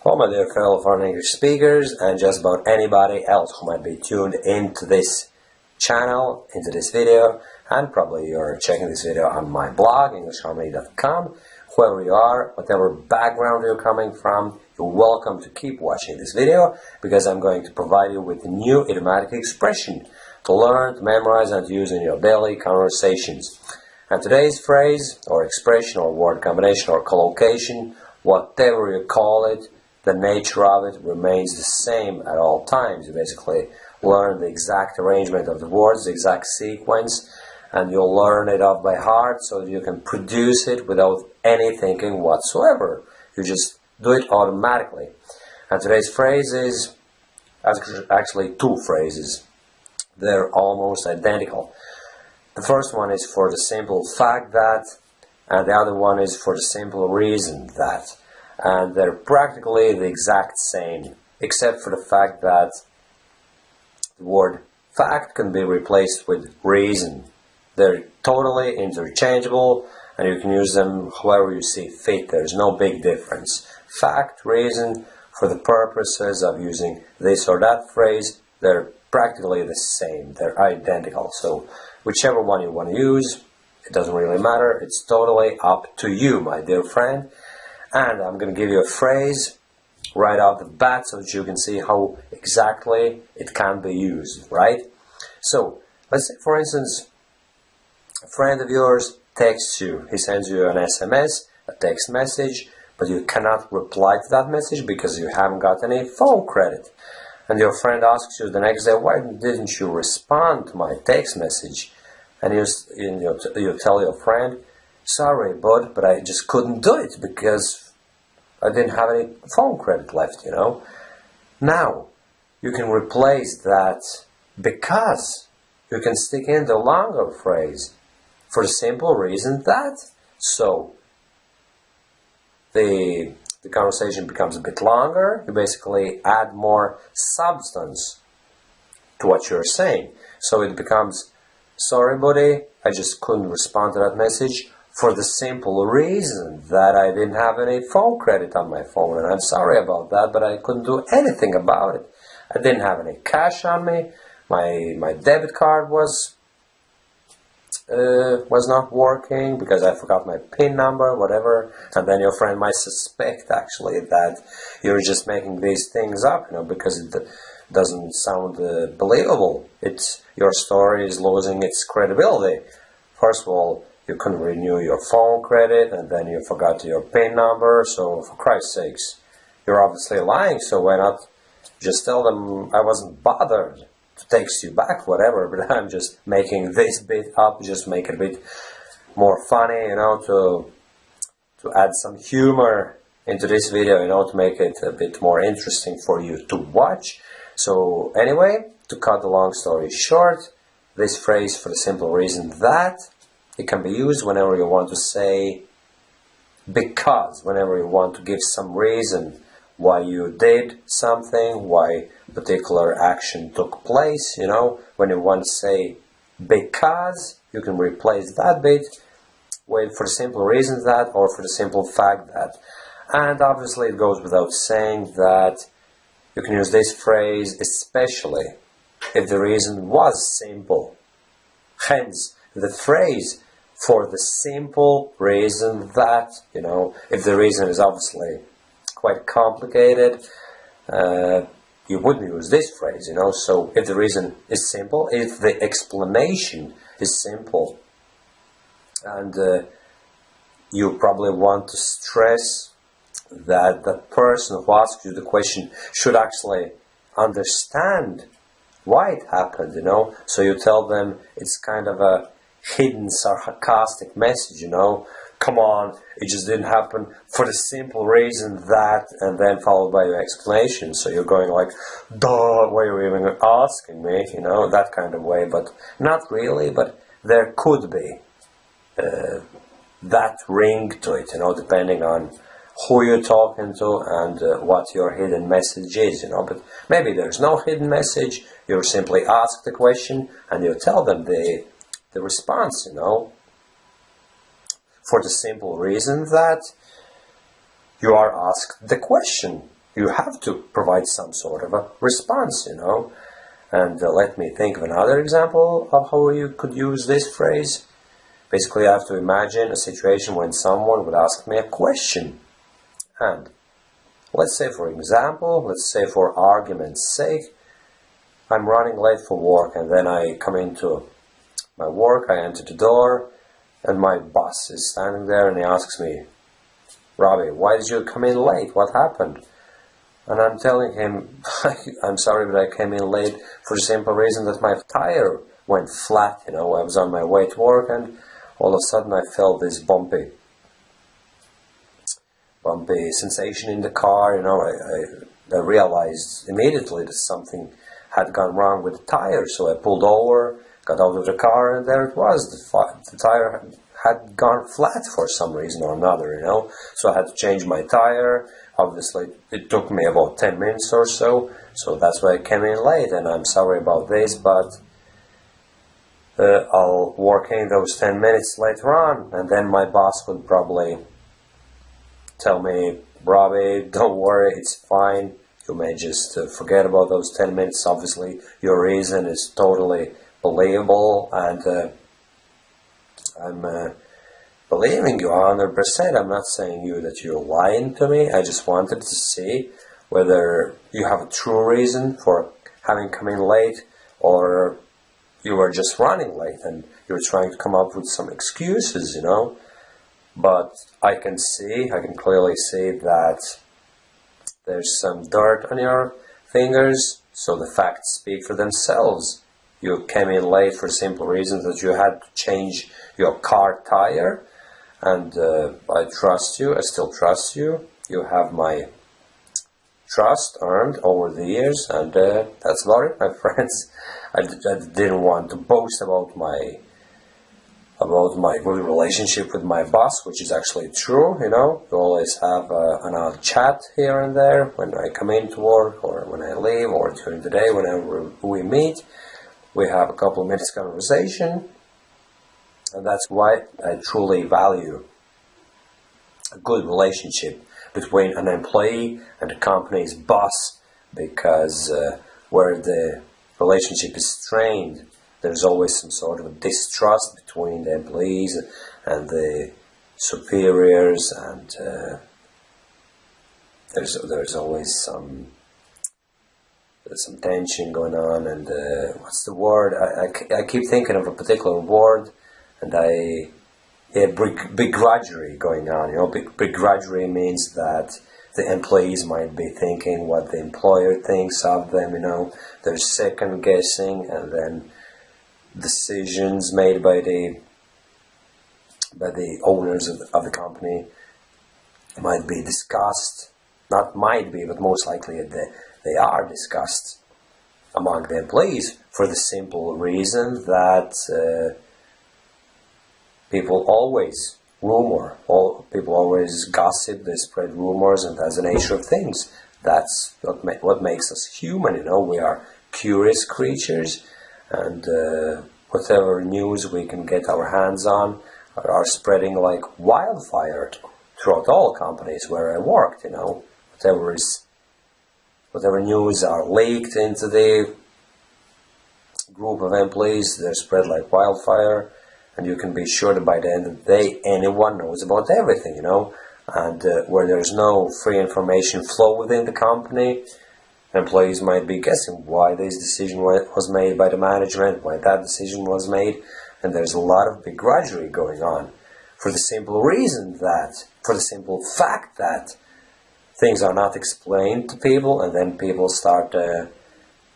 Hello my dear fellow foreign English speakers and just about anybody else who might be tuned into this channel, into this video, and probably you're checking this video on my blog, EnglishHarmony.com. Whoever you are, whatever background you're coming from, you're welcome to keep watching this video because I'm going to provide you with a new idiomatic expression to learn, to memorize, and to use in your daily conversations. And today's phrase, or expression, or word combination, or collocation, whatever you call it, the nature of it remains the same at all times. You basically learn the exact arrangement of the words, the exact sequence, and you'll learn it off by heart so that you can produce it without any thinking whatsoever. You just do it automatically. And today's phrase is actually two phrases. They're almost identical. The first one is for the simple fact that, and the other one is for the simple reason that. And they're practically the exact same, except for the fact that the word fact can be replaced with reason. They're totally interchangeable, and you can use them however you see fit. There's no big difference. Fact, reason, for the purposes of using this or that phrase, they're practically the same. They're identical. So whichever one you want to use, it doesn't really matter. It's totally up to you, my dear friend. And I'm going to give you a phrase right off the bat so that you can see how exactly it can be used, right? So, let's say, for instance, a friend of yours texts you. He sends you an SMS, a text message, but you cannot reply to that message because you haven't got any phone credit. And your friend asks you the next day, why didn't you respond to my text message? And you tell your friend, sorry, bud, but I just couldn't do it because I didn't have any phone credit left, you know. Now, you can replace that because. You can stick in the longer phrase for the simple reason that. So, the conversation becomes a bit longer. You basically add more substance to what you're saying. So it becomes, sorry, buddy, I just couldn't respond to that message for the simple reason that I didn't have any phone credit on my phone, and I'm sorry about that, but I couldn't do anything about it. I didn't have any cash on me. My debit card was not working because I forgot my PIN number, whatever. And then your friend might suspect actually that you're just making these things up, you know, because it doesn't sound believable. Your story is losing its credibility. First of all, you couldn't renew your phone credit, and then you forgot your PIN number, so for Christ's sakes, you're obviously lying, so why not just tell them I wasn't bothered to text you back, whatever, but I'm just making this bit up, just make it a bit more funny, you know, to add some humor into this video, you know, to make it a bit more interesting for you to watch. So anyway, to cut the long story short, this phrase for the simple reason that it can be used whenever you want to say because, whenever you want to give some reason why you did something, why a particular action took place, you know. When you want to say because, you can replace that bit with for the simple reason that or for the simple fact that. And obviously it goes without saying that you can use this phrase especially if the reason was simple. Hence, the phrase for the simple reason that, you know, if the reason is obviously quite complicated, you wouldn't use this phrase, you know. So if the reason is simple, if the explanation is simple, and you probably want to stress that the person who asks you the question should actually understand why it happened, you know. So you tell them it's kind of a hidden sarcastic message, you know. Come on, it just didn't happen for the simple reason that, and then followed by your explanation. So you're going like, duh, why are you even asking me, you know, that kind of way. But not really, but there could be that ring to it, you know, depending on who you're talking to and what your hidden message is, you know. But maybe there's no hidden message. You simply ask the question and you tell them the response, you know, for the simple reason that you are asked the question. you have to provide some sort of a response, And let me think of another example of how you could use this phrase. Basically, I have to imagine a situation when someone would ask me a question. And let's say, for example, for argument's sake, I'm running late for work, and then I come into my work, I enter the door, and my boss is standing there and he asks me, Robbie, why did you come in late? What happened? And I'm telling him, I'm sorry, but I came in late for the simple reason that my tire went flat. I was on my way to work, and all of a sudden I felt this bumpy sensation in the car. I realized immediately that something had gone wrong with the tire. So I pulled over, got out of the car, and there it was. The tire had gone flat for some reason or another, So I had to change my tire. Obviously, it took me about 10 minutes or so. So that's why I came in late, and I'm sorry about this, but I'll work in those 10 minutes later on, and then my boss would probably tell me, Robbie, don't worry, it's fine. You may just forget about those 10 minutes. Obviously, your reason is totally believable, and I'm believing you 100%. I'm not saying that you're lying to me. I just wanted to see whether you have a true reason for having come in late, or you were just running late and you're trying to come up with some excuses, But I can clearly see that there's some dirt on your fingers, so the facts speak for themselves. You came in late for the simple reason that you had to change your car tire, and I trust you, I still trust you. You have my trust earned over the years, and that's about it, my friends. I didn't want to boast about my good relationship with my boss, which is actually true, We always have an odd chat here and there when I come into work, or when I leave, or during the day whenever we meet. We have a couple of minutes conversation, and that's why I truly value a good relationship between an employee and the company's boss, because where the relationship is strained, there's always some sort of distrust between the employees and the superiors, and there's always some tension going on, and what's the word? I keep thinking of a particular word, and begrudgery going on. Begrudgery means that the employees might be thinking what the employer thinks of them. They're second guessing, and then decisions made by the owners of the company might be discussed. Not might be, but most likely they are discussed among the employees, for the simple reason that people always gossip, they spread rumors, and that's the nature of things. That's what makes us human. We are curious creatures, and whatever news we can get our hands on are spreading like wildfire throughout all companies where I worked. Whatever news are leaked into the group of employees, they're spread like wildfire, and you can be sure that by the end of the day, anyone knows about everything, And where there's no free information flow within the company, employees might be guessing why this decision was made by the management, why that decision was made, and there's a lot of begrudgery going on, for the simple fact that things are not explained to people, and then people start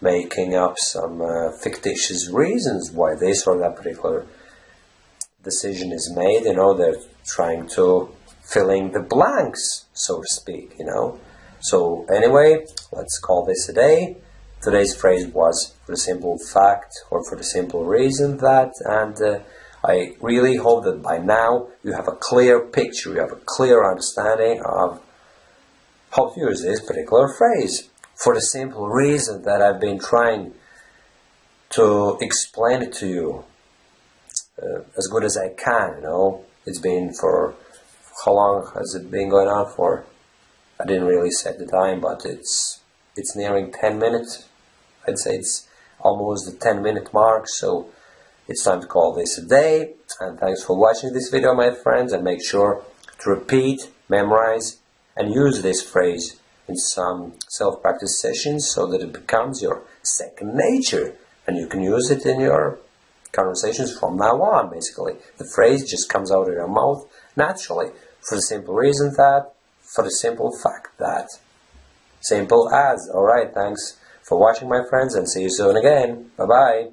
making up some fictitious reasons why this or that particular decision is made. They're trying to fill in the blanks, so to speak. So anyway, let's call this a day. Today's phrase was for the simple fact, or for the simple reason that, and I really hope that by now you have a clear picture, you have a clear understanding of how to use this particular phrase, for the simple reason that I've been trying to explain it to you as good as I can. It's been for, how long has it been going on for? I didn't really set the time, but it's nearing 10 minutes. I'd say it's almost the 10-minute mark, so it's time to call this a day. And thanks for watching this video, my friends, and make sure to repeat, memorize, and use this phrase in some self-practice sessions so that it becomes your second nature and you can use it in your conversations from now on. Basically, the phrase just comes out of your mouth naturally for the simple fact that. Simple as. Alright, thanks for watching, my friends, and see you soon again. Bye bye.